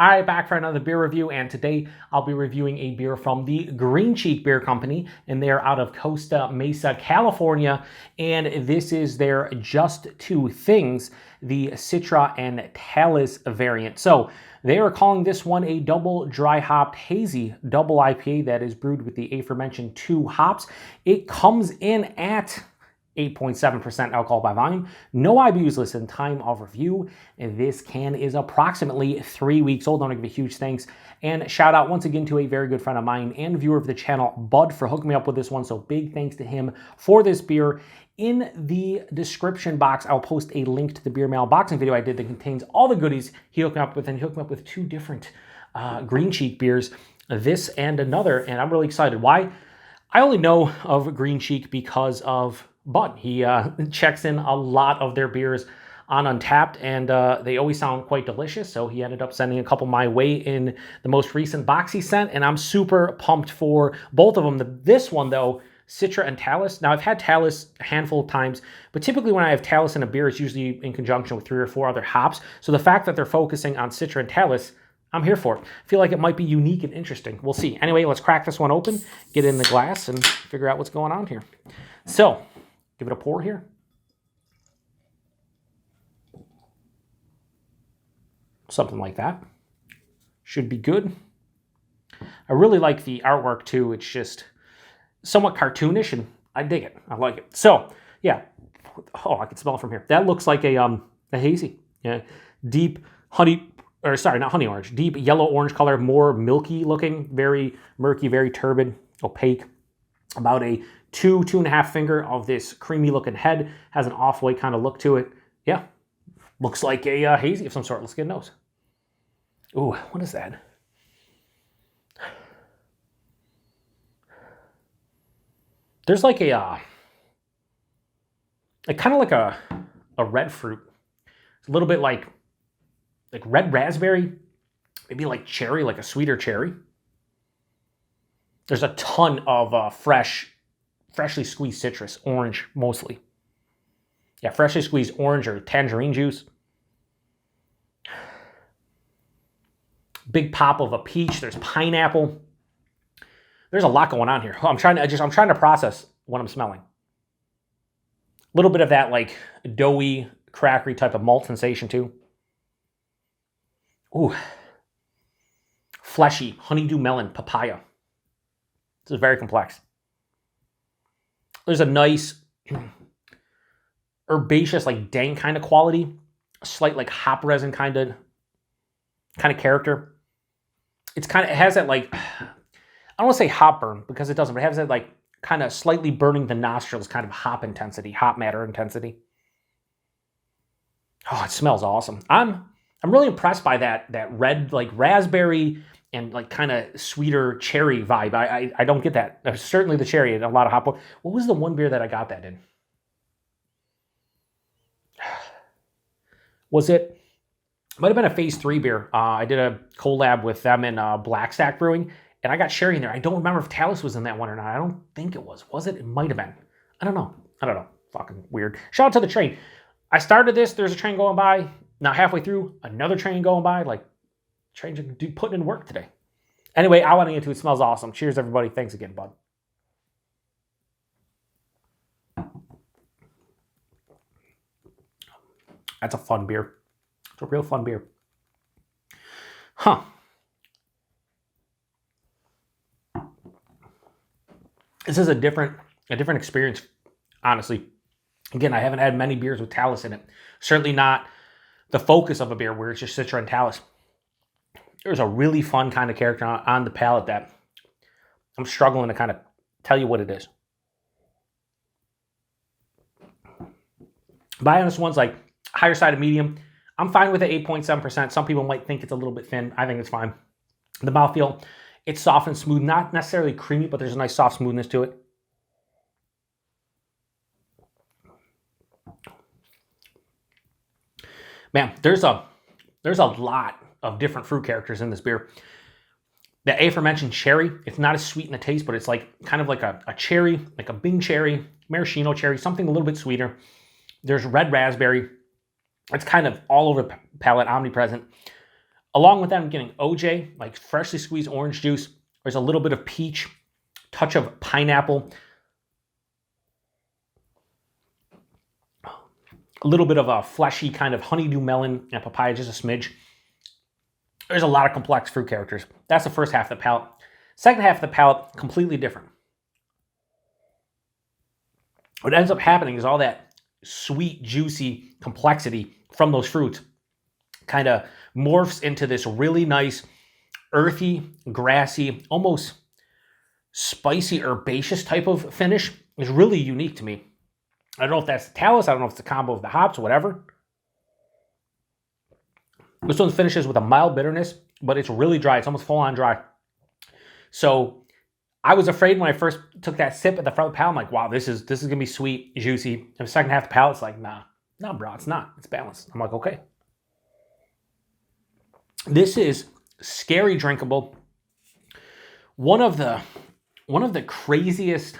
All right, back for another beer review, and today I'll be reviewing a beer from the Green Cheek Beer Company, and they're out of Costa Mesa, California, and this is their Just Two Things, the Citra and Talus variant. So they are calling this one a double dry hopped hazy double IPA that is brewed with the aforementioned 2 hops. It comes in at 8.7% alcohol by volume. No IBUs listed. Time of review. And this can is approximately 3 weeks old. I want to give a huge thanks and shout out once again to a very good friend of mine and viewer of the channel, Bud, for hooking me up with this one. So big thanks to him for this beer. In the description box, I'll post a link to the beer mail unboxing video I did that contains all the goodies he hooked me up with, and he hooked me up with 2 different Green Cheek beers, this and another, and I'm really excited. Why? I only know of Green Cheek because of Bud. He checks in a lot of their beers on Untapped, and they always sound quite delicious, so he ended up sending a couple my way in the most recent box he sent, and I'm super pumped for both of them. This one, though, Citra and Talus. Now, I've had Talus a handful of times, but typically when I have Talus in a beer, it's usually in conjunction with 3 or 4 other hops, so the fact that they're focusing on Citra and Talus, I'm here for it. I feel like it might be unique and interesting. We'll see. Anyway, let's crack this one open, get it in the glass, and figure out what's going on here. So, give it a pour here. Something like that. Should be good. I really like the artwork too. It's just somewhat cartoonish, and I dig it. I like it. So, yeah. Oh, I can smell it from here. That looks like a hazy. Yeah. Deep honey, or sorry, not honey orange. Deep yellow-orange color, more milky looking, very murky, very turbid, opaque. About a 2.5 finger of this creamy looking head. Has an off-white kind of look to it. Yeah, looks like a hazy of some sort. Let's get a nose. Ooh, what is that? There's like a kind of like a red fruit. It's a little bit like red raspberry, maybe like cherry, like a sweeter cherry. There's a ton of freshly squeezed citrus, orange mostly. Yeah, freshly squeezed orange or tangerine juice. Big pop of a peach. There's pineapple. There's a lot going on here. I'm trying to process what I'm smelling. A little bit of that like doughy, crackery type of malt sensation too. Ooh. Fleshy, honeydew melon, papaya. This is very complex. There's a nice herbaceous, like dank kind of quality. A slight like hop resin kind of character. It has that like, I don't want to say hop burn because it doesn't, but it has that like kind of slightly burning the nostrils kind of hop intensity, hop matter intensity. Oh, it smells awesome. I'm really impressed by that red like raspberry and like kind of sweeter cherry vibe. I don't get that. Certainly the cherry and a lot of hop. What was the one beer that I got that in? Was it? Might have been a Phase 3 beer. I did a collab with them in Black Stack Brewing, and I got sherry in there. I don't remember if Talus was in that one or not. I don't think it was. Was it? It might have been. I don't know. Fucking weird. Shout out to the train. I started this. There's a train going by. Now halfway through, another train going by. Like, trains are putting in work today. Anyway, I want to get to it. It smells awesome. Cheers, everybody. Thanks again, Bud. That's a fun beer. It's a real fun beer. Huh. This is a different experience, honestly. Again, I haven't had many beers with Talus in it. Certainly not the focus of a beer where it's just Citra and Talus. There's a really fun kind of character on the palate that I'm struggling to kind of tell you what it is. By honest ones, like higher side of medium, I'm fine with it, 8.7%. Some people might think it's a little bit thin. I think it's fine. The mouthfeel, it's soft and smooth. Not necessarily creamy, but there's a nice soft smoothness to it. Man, there's a lot of different fruit characters in this beer. The aforementioned cherry, it's not as sweet in the taste, but it's like kind of like a cherry, like a Bing cherry, maraschino cherry, something a little bit sweeter. There's red raspberry. It's kind of all over the palate, omnipresent. Along with that, I'm getting OJ, like freshly squeezed orange juice. There's a little bit of peach, touch of pineapple, a little bit of a fleshy kind of honeydew melon and papaya, just a smidge. There's a lot of complex fruit characters. That's the first half of the palate. Second half of the palate, completely different. What ends up happening is all that sweet, juicy complexity from those fruits kind of morphs into this really nice, earthy, grassy, almost spicy, herbaceous type of finish. It's really unique to me. I don't know if that's the Talus. I don't know if it's a combo of the hops or whatever. This one finishes with a mild bitterness, but it's really dry. It's almost full-on dry. So I was afraid when I first took that sip at the front of the palate. I'm like, wow, this is going to be sweet, juicy. And the second half of the palate's like, nah, bro, it's not. It's balanced. I'm like, okay. This is scary drinkable. One of the craziest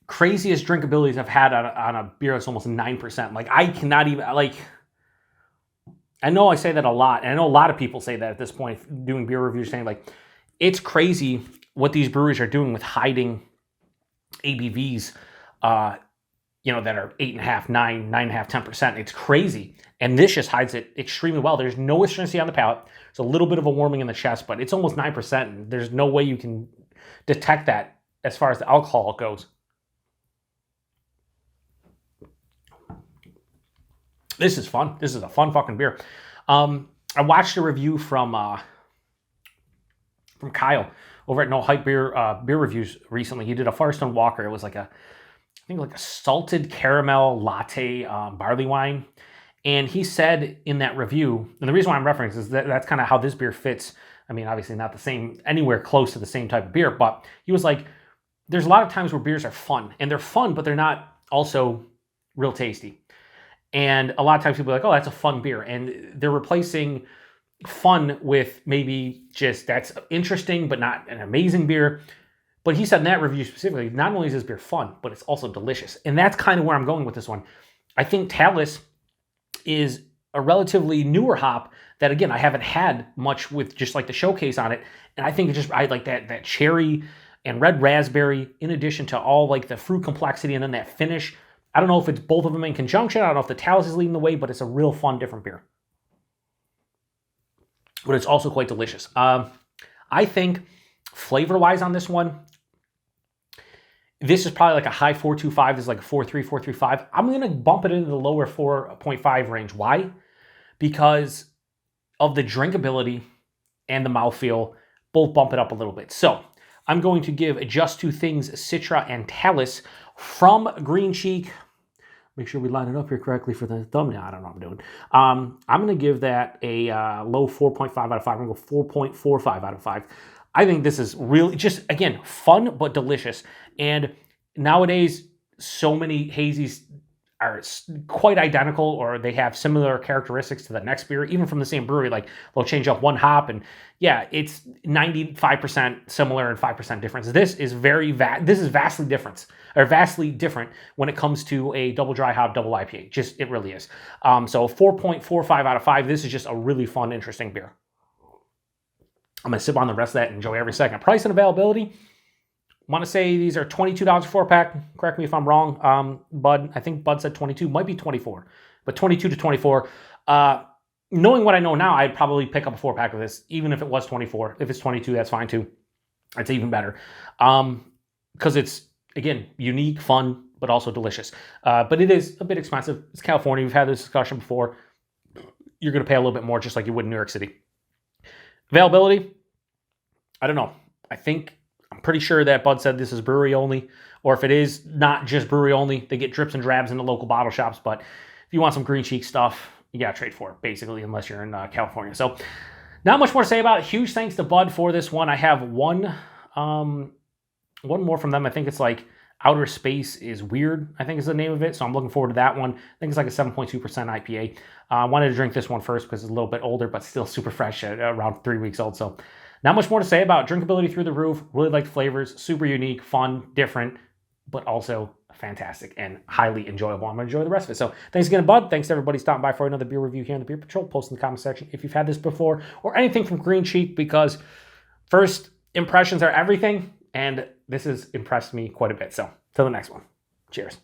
drinkabilities I've had on a beer that's almost 9%. Like, I cannot even, like, I know I say that a lot, and I know a lot of people say that at this point, doing beer reviews, saying, like, it's crazy what these breweries are doing with hiding ABVs, that are 8.5, 9, 9.5, 10%. It's crazy. And this just hides it extremely well. There's no astringency on the palate. There's a little bit of a warming in the chest, but it's almost 9%. And there's no way you can detect that as far as the alcohol goes. This is fun. This is a fun fucking beer. I watched a review from Kyle over at No Hype Beer Reviews recently. He did a Firestone Walker. It was like a salted caramel latte barley wine. And he said in that review, and the reason why I'm referencing is that's kind of how this beer fits. I mean, obviously not the same, anywhere close to the same type of beer, but he was like, there's a lot of times where beers are fun, and they're fun, but they're not also real tasty. And a lot of times people are like, oh, that's a fun beer. And they're replacing fun with maybe just that's interesting, but not an amazing beer. But he said in that review specifically, not only is this beer fun, but it's also delicious. And that's kind of where I'm going with this one. I think Talus is a relatively newer hop that, again, I haven't had much with just like the showcase on it. And I think I like that cherry and red raspberry in addition to all like the fruit complexity and then that finish. I don't know if it's both of them in conjunction. I don't know if the Talus is leading the way, but it's a real fun, different beer. But it's also quite delicious. I think flavor-wise on this one, this is probably like a high 4.25. This is like a 4.3, 4.35. I'm going to bump it into the lower 4.5 range. Why? Because of the drinkability and the mouthfeel. Both bump it up a little bit. So I'm going to give Just Two Things Citra and Talus from Green Cheek. Make sure we line it up here correctly for the thumbnail. I don't know what I'm doing. I'm going to give that a low 4.5 out of 5. I'm going to go 4.45 out of 5. I think this is really just, again, fun but delicious. And nowadays, so many hazies are quite identical, or they have similar characteristics to the next beer, even from the same brewery. Like, they'll change up one hop, and yeah, it's 95% similar and 5% difference. This is vastly different when it comes to a double dry hop, double IPA. Just, it really is. So 4.45 out of 5. This is just a really fun, interesting beer. I'm going to sip on the rest of that and enjoy every second. Price and availability. I want to say these are $22 a 4-pack. Correct me if I'm wrong. Bud, I think Bud said 22, might be 24, but 22 to 24. Knowing what I know now, I'd probably pick up a 4-pack of this, even if it was 24. If it's 22, that's fine too. That's even better. Because it's, again, unique, fun, but also delicious. But it is a bit expensive. It's California. We've had this discussion before. You're going to pay a little bit more, just like you would in New York City. Availability, I don't know. I'm pretty sure that Bud said this is brewery only, or if it is not just brewery only, they get drips and drabs in the local bottle shops. But if you want some Green Cheek stuff, you got to trade for it, basically, unless you're in California. So not much more to say about it. Huge thanks to Bud for this one. I have one more from them. I think it's like Outer Space is Weird, I think is the name of it. So I'm looking forward to that one. I think it's like a 7.2% IPA. I wanted to drink this one first because it's a little bit older, but still super fresh at around 3 weeks old. So not much more to say about it. Drinkability through the roof. Really like the flavors. Super unique, fun, different, but also fantastic and highly enjoyable. I'm going to enjoy the rest of it. So thanks again, Bud. Thanks to everybody stopping by for another beer review here in the Beer Patrol. Post in the comment section if you've had this before or anything from Green Cheek, because first impressions are everything, and this has impressed me quite a bit. So till the next one, cheers.